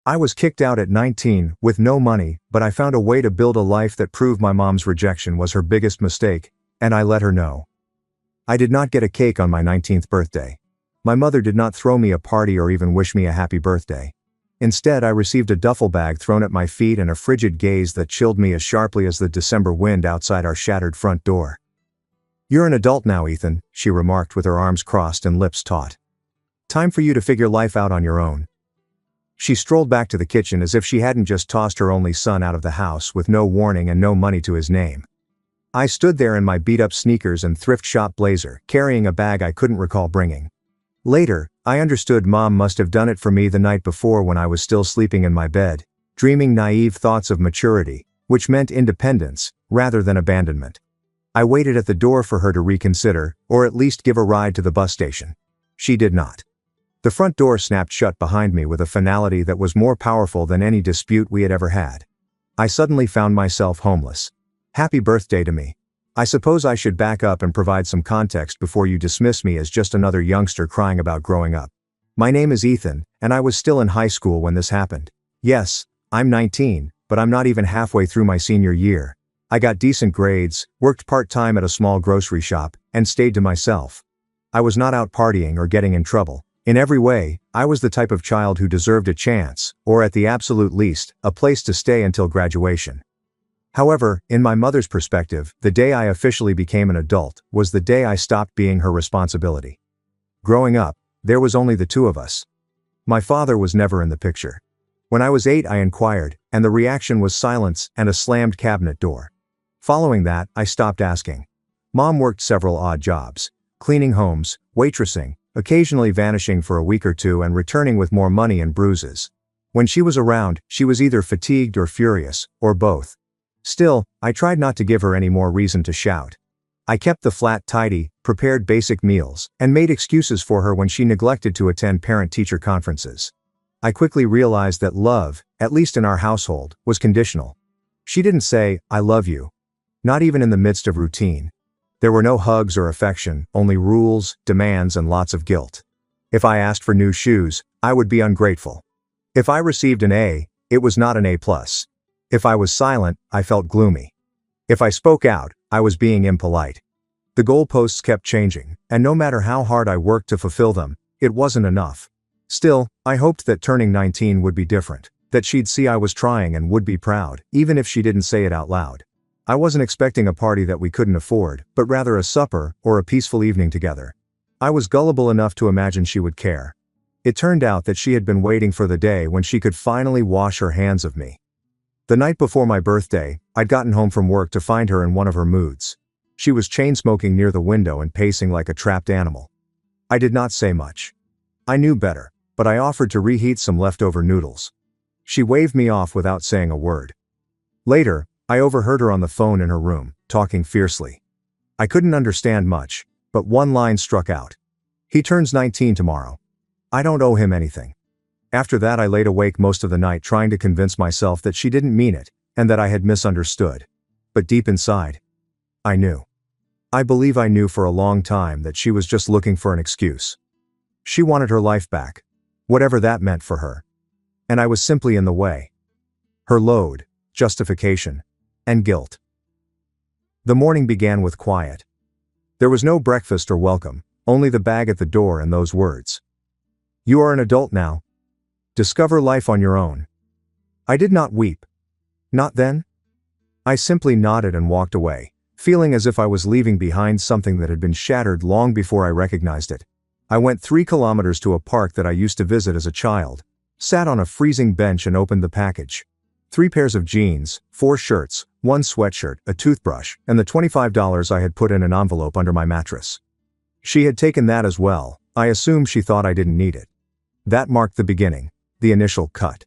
I was kicked out at 19, with no money, but I found a way to build a life that proved my mom's rejection was her biggest mistake, and I let her know. I did not get a cake on my 19th birthday. My mother did not throw me a party or even wish me a happy birthday. Instead, I received a duffel bag thrown at my feet and a frigid gaze that chilled me as sharply as the December wind outside our shattered front door. "You're an adult now, Ethan," she remarked with her arms crossed and lips taut. "Time for you to figure life out on your own." She strolled back to the kitchen as if she hadn't just tossed her only son out of the house with no warning and no money to his name. I stood there in my beat-up sneakers and thrift shop blazer, carrying a bag I couldn't recall bringing. Later, I understood Mom must have done it for me the night before when I was still sleeping in my bed, dreaming naive thoughts of maturity, which meant independence, rather than abandonment. I waited at the door for her to reconsider, or at least give a ride to the bus station. She did not. The front door snapped shut behind me with a finality that was more powerful than any dispute we had ever had. I suddenly found myself homeless. Happy birthday to me. I suppose I should back up and provide some context before you dismiss me as just another youngster crying about growing up. My name is Ethan, and I was still in high school when this happened. Yes, I'm 19, but I'm not even halfway through my senior year. I got decent grades, worked part-time at a small grocery shop, and stayed to myself. I was not out partying or getting in trouble. In every way, I was the type of child who deserved a chance, or at the absolute least, a place to stay until graduation. However, in my mother's perspective, the day I officially became an adult was the day I stopped being her responsibility. Growing up, there was only the two of us. My father was never in the picture. When I was 8, I inquired, and the reaction was silence and a slammed cabinet door. Following that, I stopped asking. Mom worked several odd jobs, cleaning homes, waitressing, occasionally vanishing for a week or two and returning with more money and bruises. When she was around, she was either fatigued or furious, or both. Still, I tried not to give her any more reason to shout. I kept the flat tidy, prepared basic meals, and made excuses for her when she neglected to attend parent-teacher conferences. I quickly realized that love, at least in our household, was conditional. She didn't say, "I love you." Not even in the midst of routine. There were no hugs or affection, only rules, demands, and lots of guilt. If I asked for new shoes, I would be ungrateful. If I received an A, it was not an A+. If I was silent, I felt gloomy. If I spoke out, I was being impolite. The goalposts kept changing, and no matter how hard I worked to fulfill them, it wasn't enough. Still, I hoped that turning 19 would be different, that she'd see I was trying and would be proud, even if she didn't say it out loud. I wasn't expecting a party that we couldn't afford, but rather a supper or a peaceful evening together. I was gullible enough to imagine she would care. It turned out that she had been waiting for the day when she could finally wash her hands of me. The night before my birthday, I'd gotten home from work to find her in one of her moods. She was chain-smoking near the window and pacing like a trapped animal. I did not say much. I knew better, but I offered to reheat some leftover noodles. She waved me off without saying a word. Later, I overheard her on the phone in her room, talking fiercely. I couldn't understand much, but one line struck out. "He turns 19 tomorrow. I don't owe him anything." After that, I laid awake most of the night trying to convince myself that she didn't mean it, and that I had misunderstood. But deep inside, I knew. I believe I knew for a long time that she was just looking for an excuse. She wanted her life back, whatever that meant for her. And I was simply in the way. Her load, justification, and guilt. The morning began with quiet. There was no breakfast or welcome, only the bag at the door and those words. "You are an adult now. Discover life on your own." I did not weep. Not then. I simply nodded and walked away, feeling as if I was leaving behind something that had been shattered long before I recognized it. I went 3 kilometers to a park that I used to visit as a child, sat on a freezing bench and opened the package. 3 pairs of jeans, 4 shirts, 1 sweatshirt, a toothbrush, and the $25 I had put in an envelope under my mattress. She had taken that as well. I assume she thought I didn't need it. That marked the beginning, the initial cut.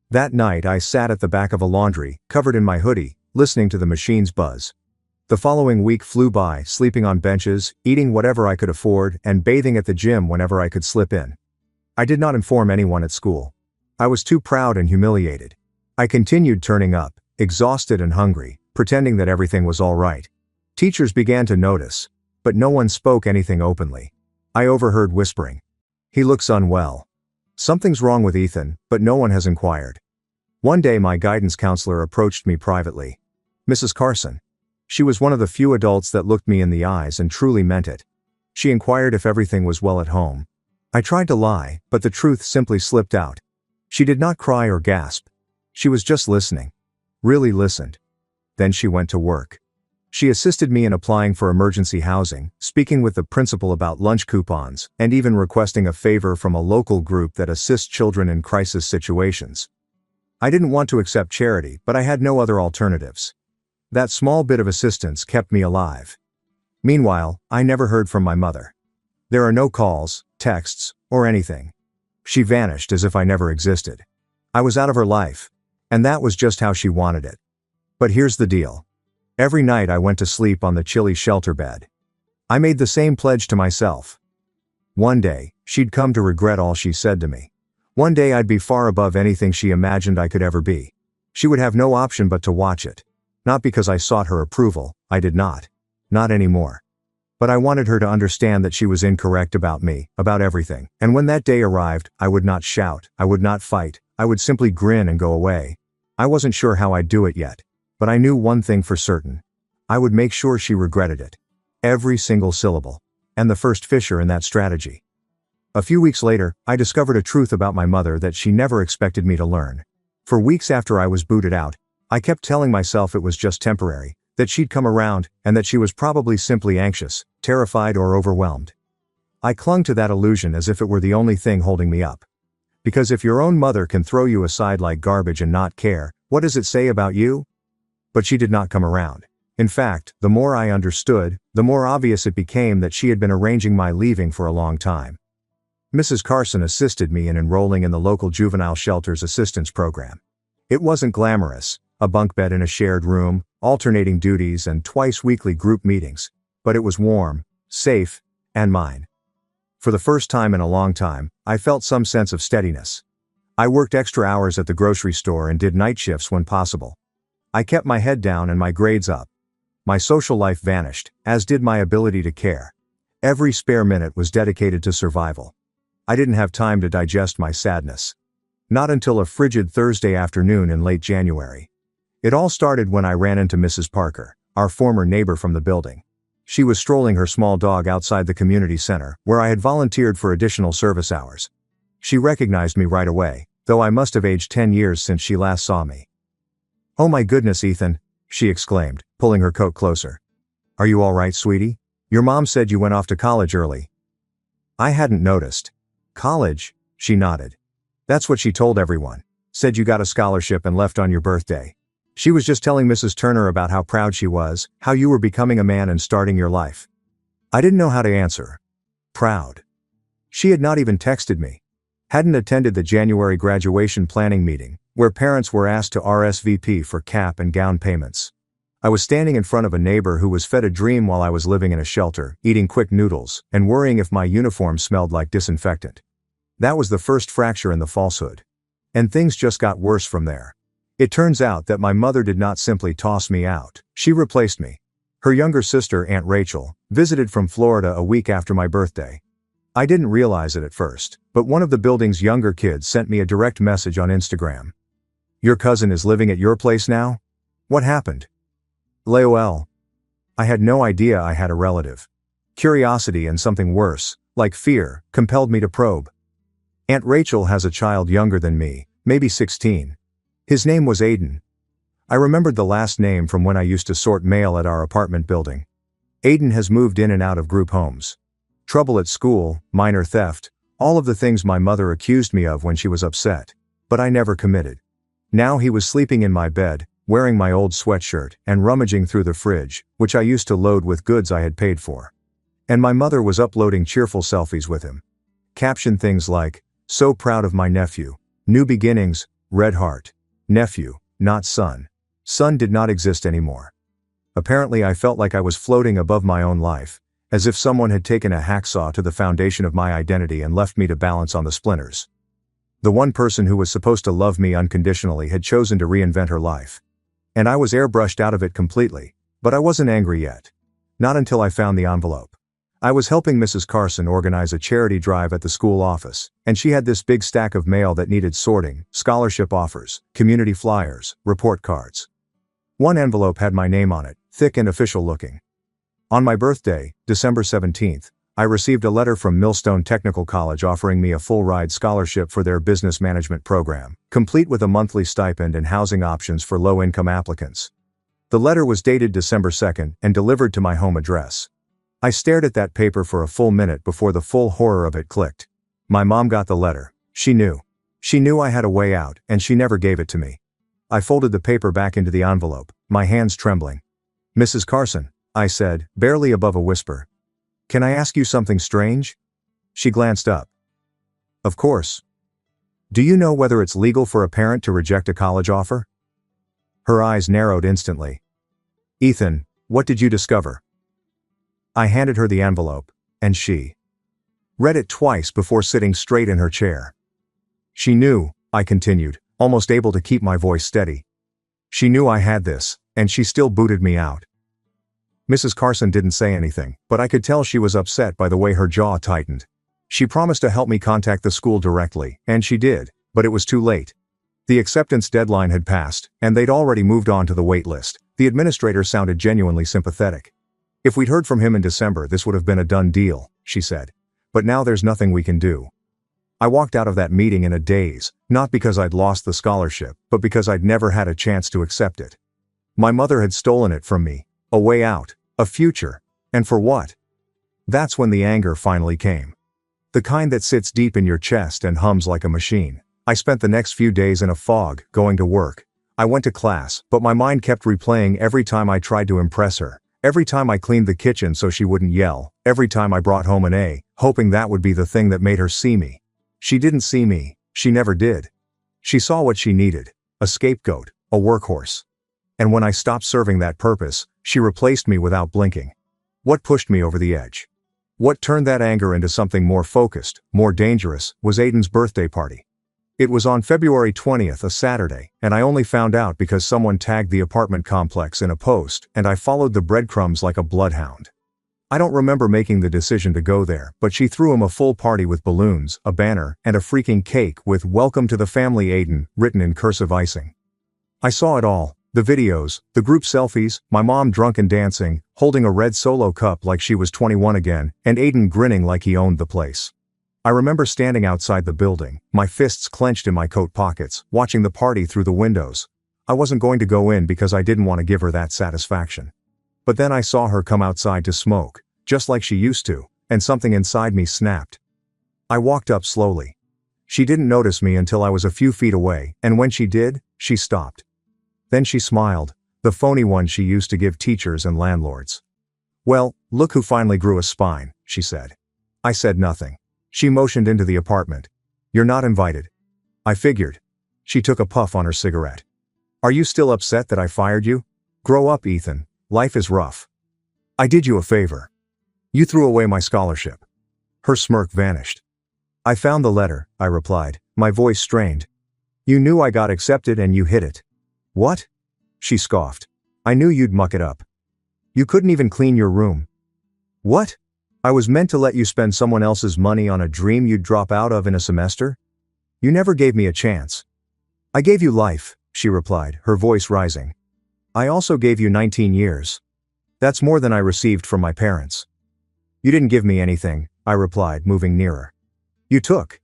That night I sat at the back of a laundry, covered in my hoodie, listening to the machines buzz. The following week flew by, sleeping on benches, eating whatever I could afford, and bathing at the gym whenever I could slip in. I did not inform anyone at school. I was too proud and humiliated. I continued turning up, exhausted and hungry, pretending that everything was all right. Teachers began to notice, but no one spoke anything openly. I overheard whispering. "He looks unwell." Something's wrong with Ethan, but no one has inquired. One day my guidance counselor approached me privately. Mrs. Carson. She was one of the few adults that looked me in the eyes and truly meant it. She inquired if everything was well at home. I tried to lie, but the truth simply slipped out. She did not cry or gasp. She was just listening. Really listened. Then she went to work. She assisted me in applying for emergency housing, speaking with the principal about lunch coupons, and even requesting a favor from a local group that assists children in crisis situations. I didn't want to accept charity, but I had no other alternatives. That small bit of assistance kept me alive. Meanwhile, I never heard from my mother. There are no calls, texts, or anything. She vanished as if I never existed. I was out of her life. And that was just how she wanted it. But here's the deal. Every night I went to sleep on the chilly shelter bed. I made the same pledge to myself. One day, she'd come to regret all she said to me. One day I'd be far above anything she imagined I could ever be. She would have no option but to watch it. Not because I sought her approval, I did not. Not anymore. But I wanted her to understand that she was incorrect about me, about everything. And when that day arrived, I would not shout, I would not fight, I would simply grin and go away. I wasn't sure how I'd do it yet. But I knew one thing for certain. I would make sure she regretted it. Every single syllable. And the first fisher in that strategy. A few weeks later, I discovered a truth about my mother that she never expected me to learn. For weeks after I was booted out, I kept telling myself it was just temporary, that she'd come around, and that she was probably simply anxious, terrified, or overwhelmed. I clung to that illusion as if it were the only thing holding me up. Because if your own mother can throw you aside like garbage and not care, what does it say about you? But she did not come around. In fact, the more I understood, the more obvious it became that she had been arranging my leaving for a long time. Mrs. Carson assisted me in enrolling in the local juvenile shelter's assistance program. It wasn't glamorous, a bunk bed in a shared room, alternating duties and twice-weekly group meetings, but it was warm, safe, and mine. For the first time in a long time, I felt some sense of steadiness. I worked extra hours at the grocery store and did night shifts when possible. I kept my head down and my grades up. My social life vanished, as did my ability to care. Every spare minute was dedicated to survival. I didn't have time to digest my sadness. Not until a frigid Thursday afternoon in late January. It all started when I ran into Mrs. Parker, our former neighbor from the building. She was strolling her small dog outside the community center, where I had volunteered for additional service hours. She recognized me right away, though I must have aged 10 years since she last saw me. "Oh my goodness, Ethan," she exclaimed, pulling her coat closer. "Are you all right, sweetie? Your mom said you went off to college early." I hadn't noticed. "College?" she nodded. "That's what she told everyone. Said you got a scholarship and left on your birthday. She was just telling Mrs. Turner about how proud she was, how you were becoming a man and starting your life." I didn't know how to answer. Proud. She had not even texted me. Hadn't attended the January graduation planning meeting, where parents were asked to RSVP for cap and gown payments. I was standing in front of a neighbor who was fed a dream while I was living in a shelter, eating quick noodles, and worrying if my uniform smelled like disinfectant. That was the first fracture in the falsehood. And things just got worse from there. It turns out that my mother did not simply toss me out. She replaced me. Her younger sister, Aunt Rachel, visited from Florida a week after my birthday. I didn't realize it at first, but one of the building's younger kids sent me a direct message on Instagram. "Your cousin is living at your place now? What happened?" LOL. I had no idea I had a relative. Curiosity and something worse, like fear, compelled me to probe. Aunt Rachel has a child younger than me, maybe 16. His name was Aiden. I remembered the last name from when I used to sort mail at our apartment building. Aiden has moved in and out of group homes. Trouble at school, minor theft, all of the things my mother accused me of when she was upset. But I never committed. Now he was sleeping in my bed, wearing my old sweatshirt, and rummaging through the fridge, which I used to load with goods I had paid for. And my mother was uploading cheerful selfies with him. Captioned things like, "So proud of my nephew. New beginnings, red heart. Nephew, not son." Son did not exist anymore. Apparently I felt like I was floating above my own life, as if someone had taken a hacksaw to the foundation of my identity and left me to balance on the splinters. The one person who was supposed to love me unconditionally had chosen to reinvent her life. And I was airbrushed out of it completely, but I wasn't angry yet. Not until I found the envelope. I was helping Mrs. Carson organize a charity drive at the school office, and she had this big stack of mail that needed sorting: scholarship offers, community flyers, report cards. One envelope had my name on it, thick and official looking. On my birthday, December 17th, I received a letter from Millstone Technical College offering me a full-ride scholarship for their business management program, complete with a monthly stipend and housing options for low-income applicants. The letter was dated December 2nd and delivered to my home address. I stared at that paper for a full minute before the full horror of it clicked. My mom got the letter. She knew. She knew I had a way out, and she never gave it to me. I folded the paper back into the envelope, my hands trembling. "Mrs. Carson," I said, barely above a whisper. "Can I ask you something strange?" She glanced up. "Of course. Do you know whether it's legal for a parent to reject a college offer?" Her eyes narrowed instantly. "Ethan, what did you discover?" I handed her the envelope, and she read it twice before sitting straight in her chair. "She knew," I continued, almost able to keep my voice steady. "She knew I had this, and she still booted me out." Mrs. Carson didn't say anything, but I could tell she was upset by the way her jaw tightened. She promised to help me contact the school directly, and she did, but it was too late. The acceptance deadline had passed, and they'd already moved on to the wait list. The administrator sounded genuinely sympathetic. "If we'd heard from him in December, this would have been a done deal," she said. "But now there's nothing we can do." I walked out of that meeting in a daze, not because I'd lost the scholarship, but because I'd never had a chance to accept it. My mother had stolen it from me. A way out, a future, and for what? That's when the anger finally came. The kind that sits deep in your chest and hums like a machine. I spent the next few days in a fog, going to work. I went to class, but my mind kept replaying every time I tried to impress her, every time I cleaned the kitchen so she wouldn't yell, every time I brought home an A, hoping that would be the thing that made her see me. She didn't see me, she never did. She saw what she needed: a scapegoat, a workhorse. And when I stopped serving that purpose, she replaced me without blinking. What pushed me over the edge? What turned that anger into something more focused, more dangerous, was Aiden's birthday party. It was on February 20th, a Saturday, and I only found out because someone tagged the apartment complex in a post, and I followed the breadcrumbs like a bloodhound. I don't remember making the decision to go there, but she threw him a full party with balloons, a banner, and a freaking cake with "Welcome to the family Aiden" written in cursive icing. I saw it all. The videos, the group selfies, my mom drunk and dancing, holding a red Solo cup like she was 21 again, and Aiden grinning like he owned the place. I remember standing outside the building, my fists clenched in my coat pockets, watching the party through the windows. I wasn't going to go in because I didn't want to give her that satisfaction. But then I saw her come outside to smoke, just like she used to, and something inside me snapped. I walked up slowly. She didn't notice me until I was a few feet away, and when she did, she stopped. Then she smiled, the phony one she used to give teachers and landlords. "Well, look who finally grew a spine," she said. I said nothing. She motioned into the apartment. "You're not invited." I figured. She took a puff on her cigarette. "Are you still upset that I fired you? Grow up, Ethan. Life is rough. I did you a favor. You threw away my scholarship." Her smirk vanished. "I found the letter," I replied, my voice strained. "You knew I got accepted and you hid it." "What?" She scoffed. "I knew you'd muck it up. You couldn't even clean your room." "What? I was meant to let you spend someone else's money on a dream you'd drop out of in a semester? You never gave me a chance." "I gave you life," she replied, her voice rising. "I also gave you 19 years. That's more than I received from my parents." "You didn't give me anything," I replied, moving nearer. "You took.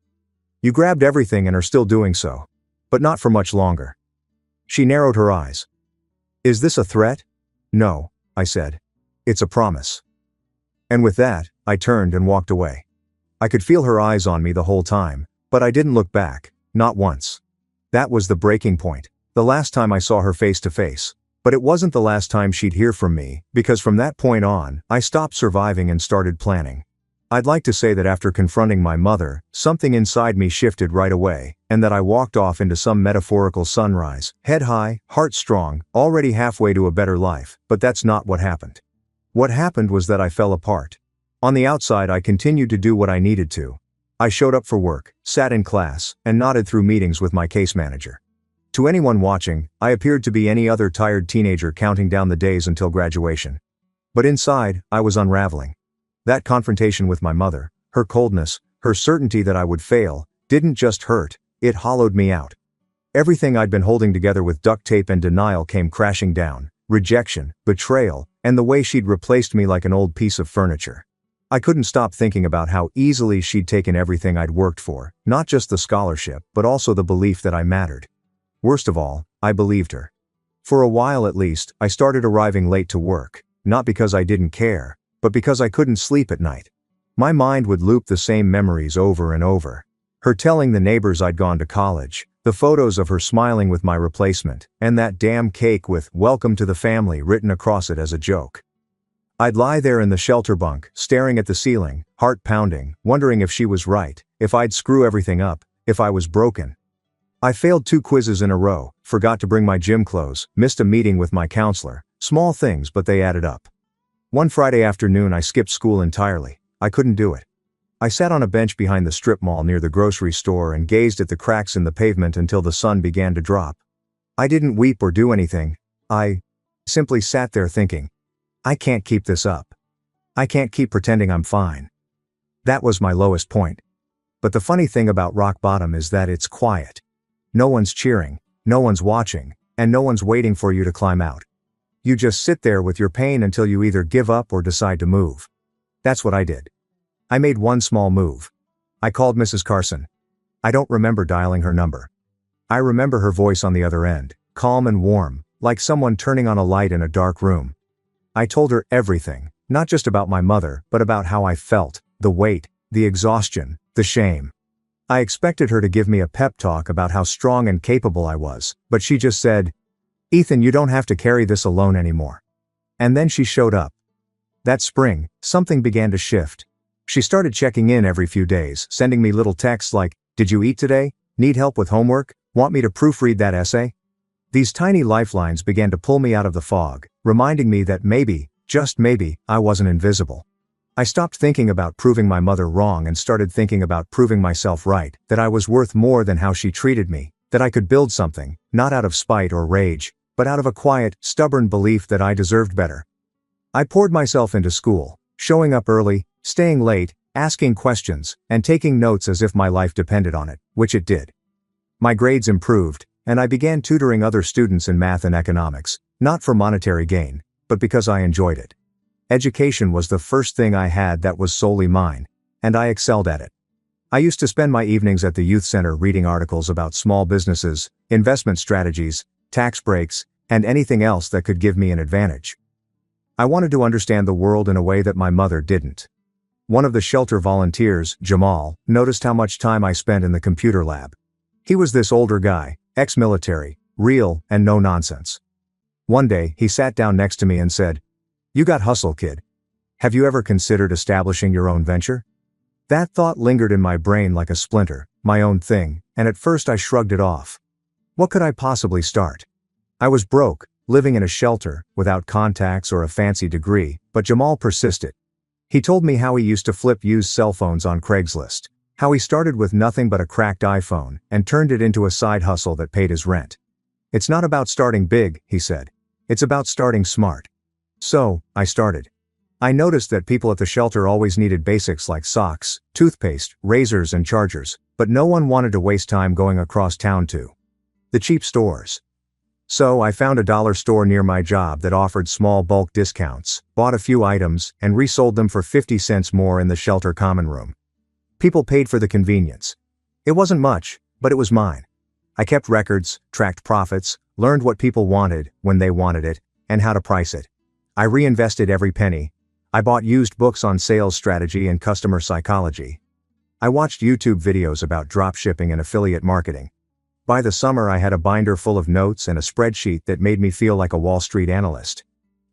You grabbed everything and are still doing so. But not for much longer." She narrowed her eyes. "Is this a threat?" "No," I said. "It's a promise." And with that, I turned and walked away. I could feel her eyes on me the whole time, but I didn't look back, not once. That was the breaking point, the last time I saw her face to face. But it wasn't the last time she'd hear from me, because from that point on, I stopped surviving and started planning. I'd like to say that after confronting my mother, something inside me shifted right away, and that I walked off into some metaphorical sunrise, head high, heart strong, already halfway to a better life, but that's not what happened. What happened was that I fell apart. On the outside, I continued to do what I needed to. I showed up for work, sat in class, and nodded through meetings with my case manager. To anyone watching, I appeared to be any other tired teenager counting down the days until graduation. But inside, I was unraveling. That confrontation with my mother, her coldness, her certainty that I would fail, didn't just hurt, it hollowed me out. Everything I'd been holding together with duct tape and denial came crashing down: rejection, betrayal, and the way she'd replaced me like an old piece of furniture. I couldn't stop thinking about how easily she'd taken everything I'd worked for, not just the scholarship, but also the belief that I mattered. Worst of all, I believed her. For a while at least, I started arriving late to work, not because I didn't care, but because I couldn't sleep at night. My mind would loop the same memories over and over. Her telling the neighbors I'd gone to college, the photos of her smiling with my replacement, and that damn cake with "Welcome to the family" written across it as a joke. I'd lie there in the shelter bunk, staring at the ceiling, heart pounding, wondering if she was right, if I'd screw everything up, if I was broken. I failed 2 quizzes in a row, forgot to bring my gym clothes, missed a meeting with my counselor. Small things, but they added up. One Friday afternoon I skipped school entirely. I couldn't do it. I sat on a bench behind the strip mall near the grocery store and gazed at the cracks in the pavement until the sun began to drop. I didn't weep or do anything. I simply sat there thinking, I can't keep this up. I can't keep pretending I'm fine. That was my lowest point. But the funny thing about rock bottom is that it's quiet. No one's cheering, no one's watching, and no one's waiting for you to climb out. You just sit there with your pain until you either give up or decide to move. That's what I did. I made one small move. I called Mrs. Carson. I don't remember dialing her number. I remember her voice on the other end, calm and warm, like someone turning on a light in a dark room. I told her everything, not just about my mother, but about how I felt, the weight, the exhaustion, the shame. I expected her to give me a pep talk about how strong and capable I was, but she just said, "Ethan, you don't have to carry this alone anymore." And then she showed up. That spring, something began to shift. She started checking in every few days, sending me little texts like, "Did you eat today? Need help with homework? Want me to proofread that essay?" These tiny lifelines began to pull me out of the fog, reminding me that maybe, just maybe, I wasn't invisible. I stopped thinking about proving my mother wrong and started thinking about proving myself right, that I was worth more than how she treated me, that I could build something, not out of spite or rage, but out of a quiet, stubborn belief that I deserved better. I poured myself into school, showing up early, staying late, asking questions, and taking notes as if my life depended on it, which it did. My grades improved, and I began tutoring other students in math and economics, not for monetary gain, but because I enjoyed it. Education was the first thing I had that was solely mine, and I excelled at it. I used to spend my evenings at the youth center reading articles about small businesses, investment strategies, tax breaks, and anything else that could give me an advantage. I wanted to understand the world in a way that my mother didn't. One of the shelter volunteers, Jamal, noticed how much time I spent in the computer lab. He was this older guy, ex-military, real and no nonsense. One day, he sat down next to me and said, "You got hustle, kid. Have you ever considered establishing your own venture?" That thought lingered in my brain like a splinter, my own thing, and at first I shrugged it off. What could I possibly start? I was broke, living in a shelter, without contacts or a fancy degree, but Jamal persisted. He told me how he used to flip used cell phones on Craigslist, how he started with nothing but a cracked iPhone and turned it into a side hustle that paid his rent. "It's not about starting big," he said. "It's about starting smart." So, I started. I noticed that people at the shelter always needed basics like socks, toothpaste, razors and chargers, but no one wanted to waste time going across town to the cheap stores. So I found a dollar store near my job that offered small bulk discounts, bought a few items, and resold them for 50 cents more in the shelter common room. People paid for the convenience. It wasn't much, but it was mine. I kept records, tracked profits, learned what people wanted, when they wanted it, and how to price it. I reinvested every penny. I bought used books on sales strategy and customer psychology. I watched YouTube videos about dropshipping and affiliate marketing. By the summer I had a binder full of notes and a spreadsheet that made me feel like a Wall Street analyst.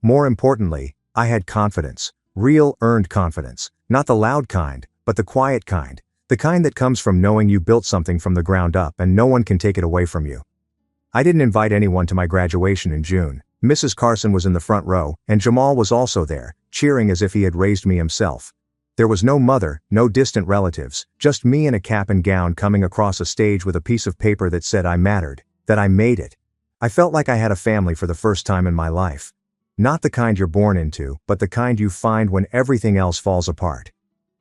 More importantly, I had confidence, real earned confidence, not the loud kind, but the quiet kind, the kind that comes from knowing you built something from the ground up and no one can take it away from you. I didn't invite anyone to my graduation in June. Mrs. Carson was in the front row, and Jamal was also there, cheering as if he had raised me himself. There was no mother, no distant relatives, just me in a cap and gown coming across a stage with a piece of paper that said I mattered, that I made it. I felt like I had a family for the first time in my life. Not the kind you're born into, but the kind you find when everything else falls apart.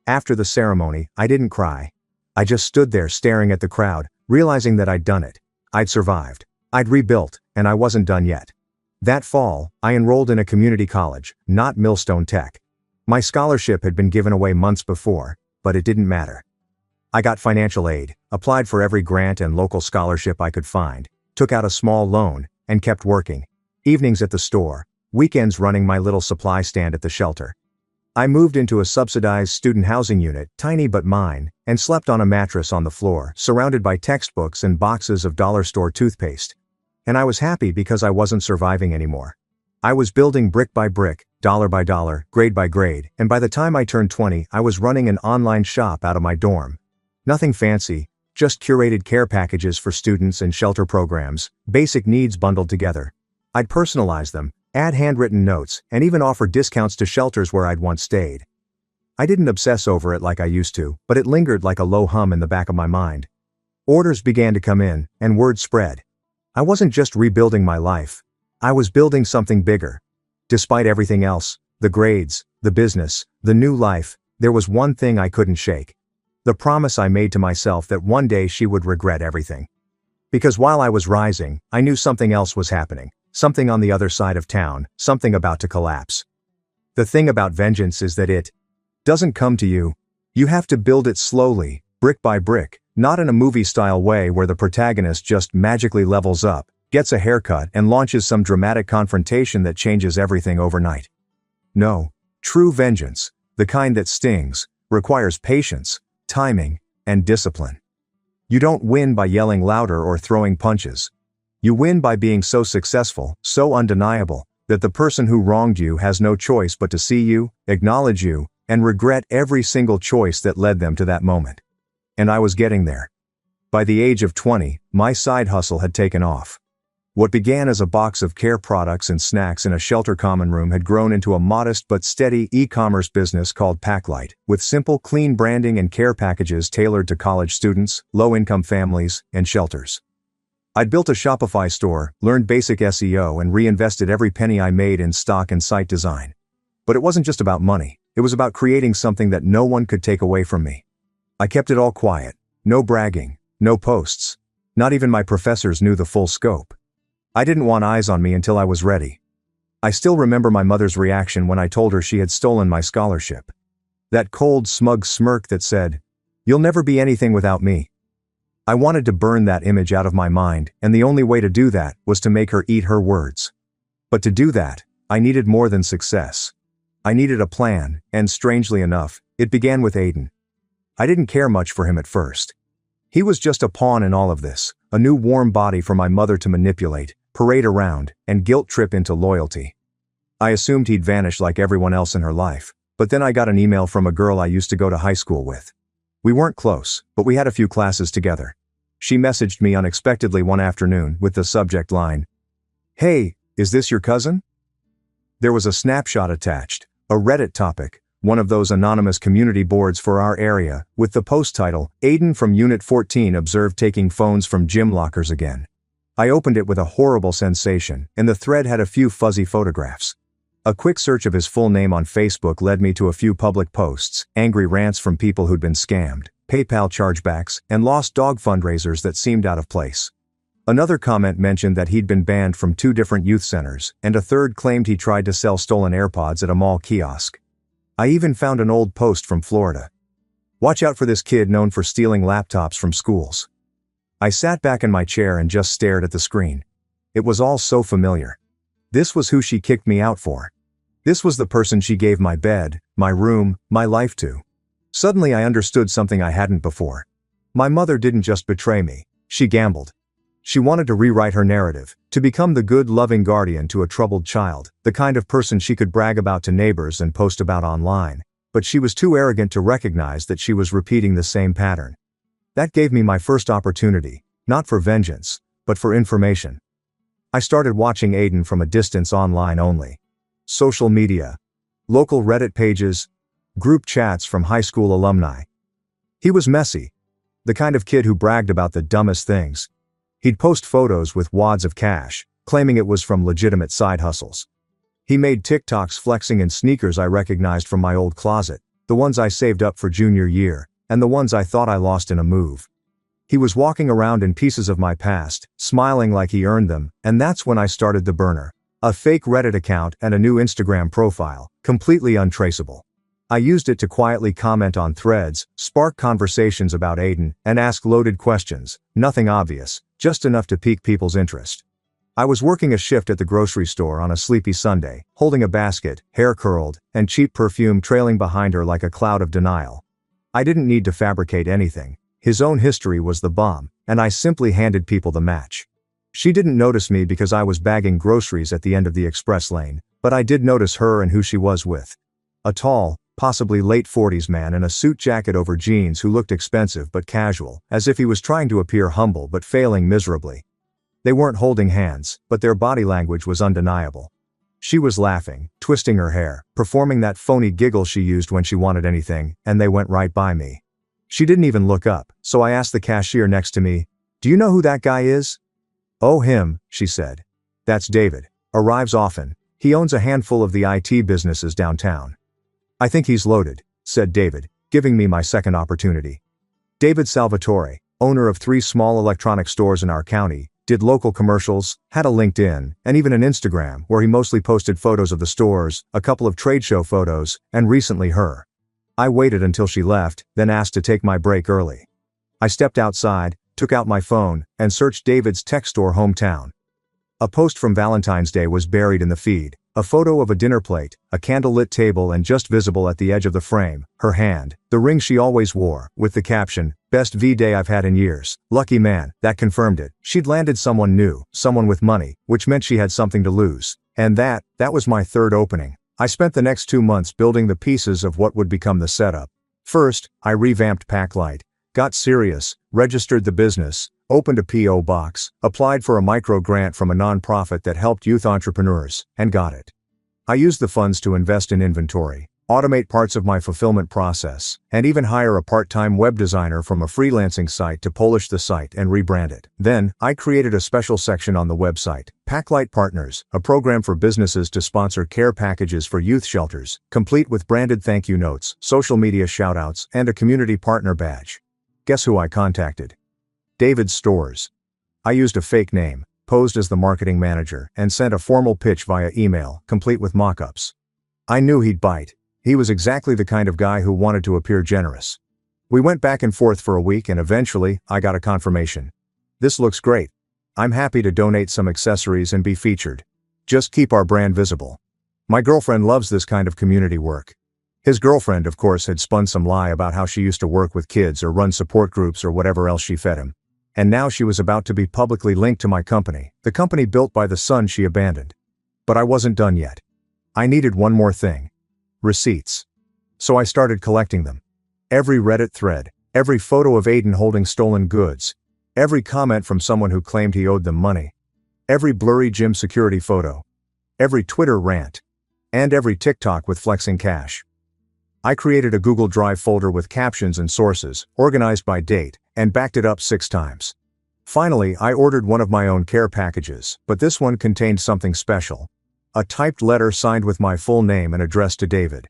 After the ceremony, I didn't cry. I just stood there staring at the crowd, realizing that I'd done it. I'd survived. I'd rebuilt, and I wasn't done yet. That fall, I enrolled in a community college, not Millstone Tech. My scholarship had been given away months before, but it didn't matter. I got financial aid, applied for every grant and local scholarship I could find, took out a small loan, and kept working. Evenings at the store, weekends running my little supply stand at the shelter. I moved into a subsidized student housing unit, tiny but mine, and slept on a mattress on the floor, surrounded by textbooks and boxes of dollar store toothpaste. And I was happy because I wasn't surviving anymore. I was building brick by brick, dollar by dollar, grade by grade, and by the time I turned 20, I was running an online shop out of my dorm. Nothing fancy, just curated care packages for students and shelter programs, basic needs bundled together. I'd personalize them, add handwritten notes, and even offer discounts to shelters where I'd once stayed. I didn't obsess over it like I used to, but it lingered like a low hum in the back of my mind. Orders began to come in, and word spread. I wasn't just rebuilding my life. I was building something bigger. Despite everything else, the grades, the business, the new life, there was one thing I couldn't shake. The promise I made to myself that one day she would regret everything. Because while I was rising, I knew something else was happening. Something on the other side of town, something about to collapse. The thing about vengeance is that it doesn't come to you. You have to build it slowly, brick by brick, not in a movie-style way where the protagonist just magically levels up, gets a haircut, and launches some dramatic confrontation that changes everything overnight. No, true vengeance, the kind that stings, requires patience, timing, and discipline. You don't win by yelling louder or throwing punches. You win by being so successful, so undeniable, that the person who wronged you has no choice but to see you, acknowledge you, and regret every single choice that led them to that moment. And I was getting there. By the age of 20, my side hustle had taken off. What began as a box of care products and snacks in a shelter common room had grown into a modest but steady e-commerce business called Packlight, with simple, clean branding and care packages tailored to college students, low-income families, and shelters. I'd built a Shopify store, learned basic SEO, and reinvested every penny I made in stock and site design. But it wasn't just about money. It was about creating something that no one could take away from me. I kept it all quiet. No bragging, no posts. Not even my professors knew the full scope. I didn't want eyes on me until I was ready. I still remember my mother's reaction when I told her she had stolen my scholarship. That cold, smug smirk that said, "You'll never be anything without me." I wanted to burn that image out of my mind, and the only way to do that was to make her eat her words. But to do that, I needed more than success. I needed a plan, and strangely enough, it began with Aiden. I didn't care much for him at first. He was just a pawn in all of this, a new warm body for my mother to manipulate, parade around, and guilt trip into loyalty. I assumed he'd vanish like everyone else in her life, but then I got an email from a girl I used to go to high school with. We weren't close, but we had a few classes together. She messaged me unexpectedly one afternoon with the subject line, "Hey, is this your cousin?" There was a snapshot attached, a Reddit topic, one of those anonymous community boards for our area, with the post title, "Aiden from Unit 14 observed taking phones from gym lockers again." I opened it with a horrible sensation, and the thread had a few fuzzy photographs. A quick search of his full name on Facebook led me to a few public posts, angry rants from people who'd been scammed, PayPal chargebacks, and lost dog fundraisers that seemed out of place. Another comment mentioned that he'd been banned from 2 different youth centers, and a third claimed he tried to sell stolen AirPods at a mall kiosk. I even found an old post from Florida. "Watch out for this kid known for stealing laptops from schools." I sat back in my chair and just stared at the screen. It was all so familiar. This was who she kicked me out for. This was the person she gave my bed, my room, my life to. Suddenly I understood something I hadn't before. My mother didn't just betray me, she gambled. She wanted to rewrite her narrative, to become the good, loving guardian to a troubled child, the kind of person she could brag about to neighbors and post about online. But she was too arrogant to recognize that she was repeating the same pattern. That gave me my first opportunity, not for vengeance, but for information. I started watching Aiden from a distance online only. Social media, local Reddit pages, group chats from high school alumni. He was messy. The kind of kid who bragged about the dumbest things. He'd post photos with wads of cash, claiming it was from legitimate side hustles. He made TikToks flexing in sneakers I recognized from my old closet, the ones I saved up for junior year, and the ones I thought I lost in a move. He was walking around in pieces of my past, smiling like he earned them, and that's when I started the burner. A fake Reddit account and a new Instagram profile, completely untraceable. I used it to quietly comment on threads, spark conversations about Aiden, and ask loaded questions, nothing obvious, just enough to pique people's interest. I was working a shift at the grocery store on a sleepy Sunday, holding a basket, hair curled, and cheap perfume trailing behind her like a cloud of denial. I didn't need to fabricate anything. His own history was the bomb, and I simply handed people the match. She didn't notice me because I was bagging groceries at the end of the express lane, but I did notice her and who she was with. A tall, possibly late 40s man in a suit jacket over jeans who looked expensive but casual, as if he was trying to appear humble but failing miserably. They weren't holding hands, but their body language was undeniable. She was laughing, twisting her hair, performing that phony giggle she used when she wanted anything, and they went right by me. She didn't even look up, so I asked the cashier next to me, "Do you know who that guy is?" "Oh, him," she said. "That's David. Arrives often. He owns a handful of the IT businesses downtown." "I think he's loaded," said David, giving me my second opportunity. David Salvatore, owner of 3 small electronic stores in our county, did local commercials, had a LinkedIn, and even an Instagram where he mostly posted photos of the stores, a couple of trade show photos, and recently her. I waited until she left, then asked to take my break early. I stepped outside, took out my phone, and searched David's tech store hometown. A post from Valentine's Day was buried in the feed, a photo of a dinner plate, a candlelit table, and just visible at the edge of the frame, her hand, the ring she always wore, with the caption, "Best V-Day I've had in years." Lucky man, that confirmed it. She'd landed someone new, someone with money, which meant she had something to lose. And that was my third opening. I spent the next 2 months building the pieces of what would become the setup. First, I revamped Packlight, got serious, registered the business, opened a P.O. box, applied for a micro grant from a nonprofit that helped youth entrepreneurs, and got it. I used the funds to invest in inventory, automate parts of my fulfillment process, and even hire a part-time web designer from a freelancing site to polish the site and rebrand it. Then, I created a special section on the website, Packlight Partners, a program for businesses to sponsor care packages for youth shelters, complete with branded thank you notes, social media shoutouts, and a community partner badge. Guess who I contacted? David's stores. I used a fake name, posed as the marketing manager, and sent a formal pitch via email, complete with mock-ups. I knew he'd bite. He was exactly the kind of guy who wanted to appear generous. We went back and forth for a week and eventually, I got a confirmation. "This looks great. I'm happy to donate some accessories and be featured. Just keep our brand visible. My girlfriend loves this kind of community work." His girlfriend, of course, had spun some lie about how she used to work with kids or run support groups or whatever else she fed him. And now she was about to be publicly linked to my company, the company built by the son she abandoned. But I wasn't done yet. I needed one more thing. Receipts. So I started collecting them. Every Reddit thread, every photo of Aiden holding stolen goods, every comment from someone who claimed he owed them money, every blurry gym security photo, every Twitter rant, and every TikTok with flexing cash. I created a Google Drive folder with captions and sources, organized by date, and backed it up 6 times. Finally, I ordered one of my own care packages, but this one contained something special. A typed letter signed with my full name and addressed to David.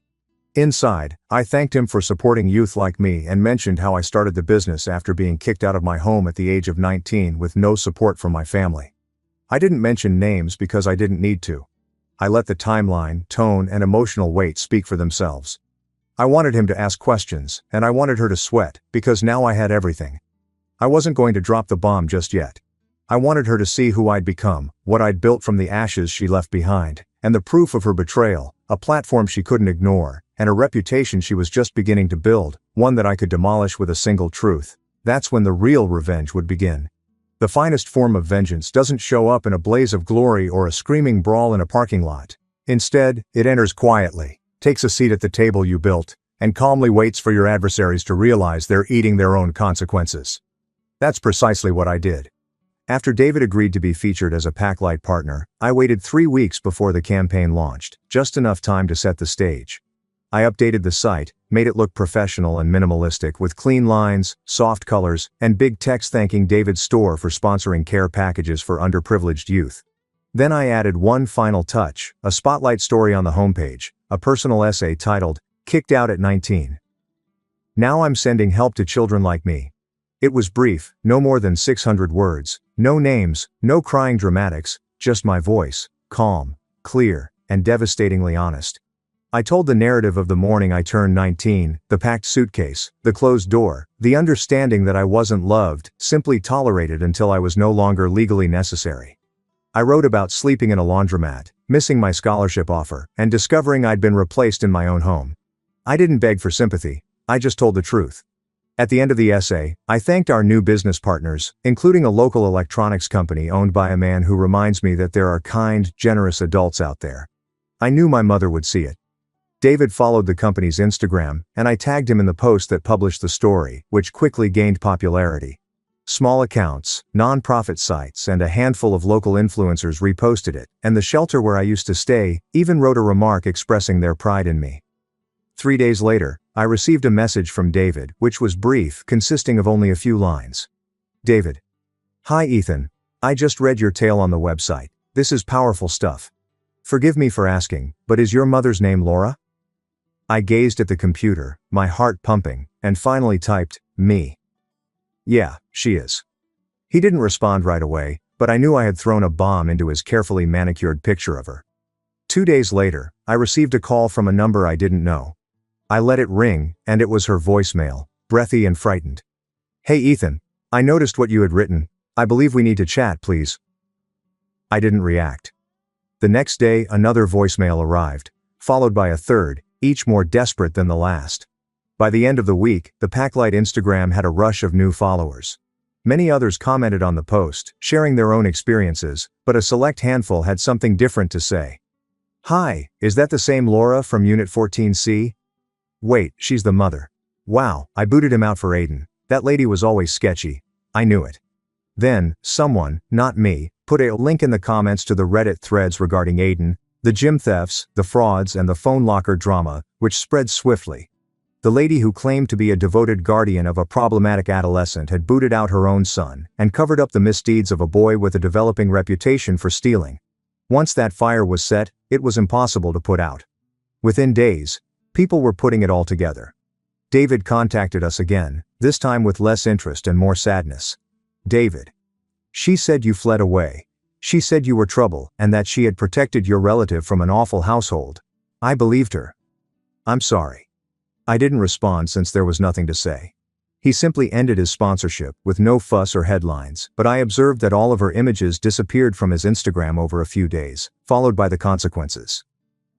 Inside, I thanked him for supporting youth like me and mentioned how I started the business after being kicked out of my home at the age of 19 with no support from my family. I didn't mention names because I didn't need to. I let the timeline, tone, and emotional weight speak for themselves. I wanted him to ask questions, and I wanted her to sweat, because now I had everything. I wasn't going to drop the bomb just yet. I wanted her to see who I'd become, what I'd built from the ashes she left behind, and the proof of her betrayal, a platform she couldn't ignore, and a reputation she was just beginning to build, one that I could demolish with a single truth. That's when the real revenge would begin. The finest form of vengeance doesn't show up in a blaze of glory or a screaming brawl in a parking lot. Instead, it enters quietly, takes a seat at the table you built, and calmly waits for your adversaries to realize they're eating their own consequences. That's precisely what I did. After David agreed to be featured as a Packlight partner, I waited 3 weeks before the campaign launched, just enough time to set the stage. I updated the site, made it look professional and minimalistic with clean lines, soft colors, and big text thanking David's store for sponsoring care packages for underprivileged youth. Then I added one final touch, a spotlight story on the homepage, a personal essay titled, Kicked Out at 19. Now I'm sending help to children like me. It was brief, no more than 600 words, no names, no crying dramatics, just my voice, calm, clear, and devastatingly honest. I told the narrative of the morning I turned 19, the packed suitcase, the closed door, the understanding that I wasn't loved, simply tolerated until I was no longer legally necessary. I wrote about sleeping in a laundromat, missing my scholarship offer, and discovering I'd been replaced in my own home. I didn't beg for sympathy, I just told the truth. At the end of the essay, I thanked our new business partners, including a local electronics company owned by a man who reminds me that there are kind, generous adults out there. I knew my mother would see it. David followed the company's Instagram, and I tagged him in the post that published the story, which quickly gained popularity. Small accounts, non-profit sites, and a handful of local influencers reposted it, and the shelter where I used to stay even wrote a remark expressing their pride in me. 3 days later, I received a message from David, which was brief, consisting of only a few lines. David. Hi Ethan. I just read your tale on the website. This is powerful stuff. Forgive me for asking, but is your mother's name Laura? I gazed at the computer, my heart pumping, and finally typed, me. Yeah, she is. He didn't respond right away, but I knew I had thrown a bomb into his carefully manicured picture of her. 2 days later, I received a call from a number I didn't know. I let it ring, and it was her voicemail, breathy and frightened. Hey Ethan, I noticed what you had written. I believe we need to chat, please. I didn't react. The next day, another voicemail arrived, followed by a third, each more desperate than the last. By the end of the week, the Packlight Instagram had a rush of new followers. Many others commented on the post, sharing their own experiences, but a select handful had something different to say. Hi, is that the same Laura from Unit 14C? Wait, she's the mother. Wow, I booted him out for Aiden. That lady was always sketchy. I knew it. Then, someone, not me, put a link in the comments to the Reddit threads regarding Aiden, the gym thefts, the frauds, and the phone locker drama, which spread swiftly. The lady who claimed to be a devoted guardian of a problematic adolescent had booted out her own son and covered up the misdeeds of a boy with a developing reputation for stealing. Once that fire was set, it was impossible to put out. Within days, people were putting it all together. David contacted us again, this time with less interest and more sadness. David. She said you fled away. She said you were trouble and that she had protected your relative from an awful household. I believed her. I'm sorry. I didn't respond since there was nothing to say. He simply ended his sponsorship with no fuss or headlines, but I observed that all of her images disappeared from his Instagram over a few days, followed by the consequences.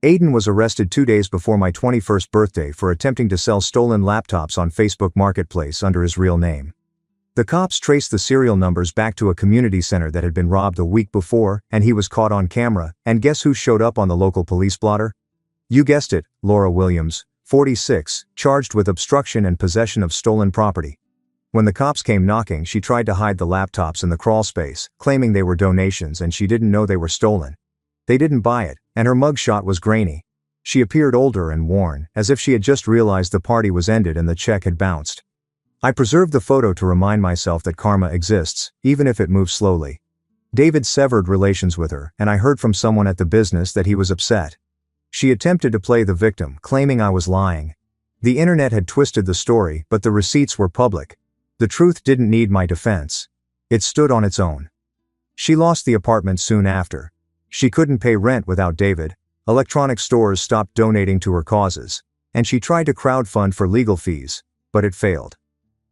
Aiden was arrested 2 days before my 21st birthday for attempting to sell stolen laptops on Facebook Marketplace under his real name. The cops traced the serial numbers back to a community center that had been robbed a week before, and he was caught on camera, and guess who showed up on the local police blotter? You guessed it, Laura Williams, 46, charged with obstruction and possession of stolen property. When the cops came knocking, she tried to hide the laptops in the crawl space, claiming they were donations and she didn't know they were stolen. They didn't buy it, and her mugshot was grainy. She appeared older and worn, as if she had just realized the party was ended and the check had bounced. I preserved the photo to remind myself that karma exists, even if it moves slowly. David severed relations with her, and I heard from someone at the business that he was upset. She attempted to play the victim, claiming I was lying. The internet had twisted the story, but the receipts were public. The truth didn't need my defense. It stood on its own. She lost the apartment soon after. She couldn't pay rent without David. Electronic stores stopped donating to her causes. And she tried to crowdfund for legal fees, but it failed.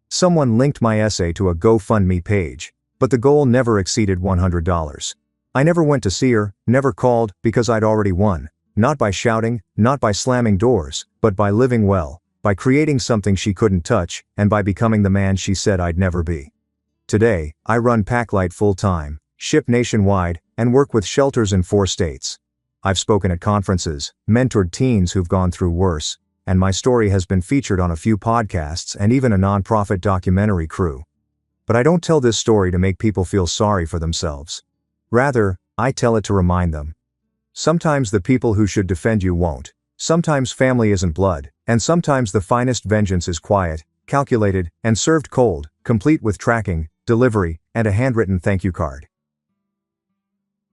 Someone linked my essay to a GoFundMe page, but the goal never exceeded $100. I never went to see her, never called, because I'd already won. Not by shouting, not by slamming doors, but by living well, by creating something she couldn't touch, and by becoming the man she said I'd never be. Today, I run Packlight full-time, ship nationwide, and work with shelters in 4 states. I've spoken at conferences, mentored teens who've gone through worse, and my story has been featured on a few podcasts and even a nonprofit documentary crew. But I don't tell this story to make people feel sorry for themselves. Rather, I tell it to remind them. Sometimes the people who should defend you won't. Sometimes family isn't blood, and sometimes the finest vengeance is quiet, calculated, and served cold, complete with tracking, delivery, and a handwritten thank you card.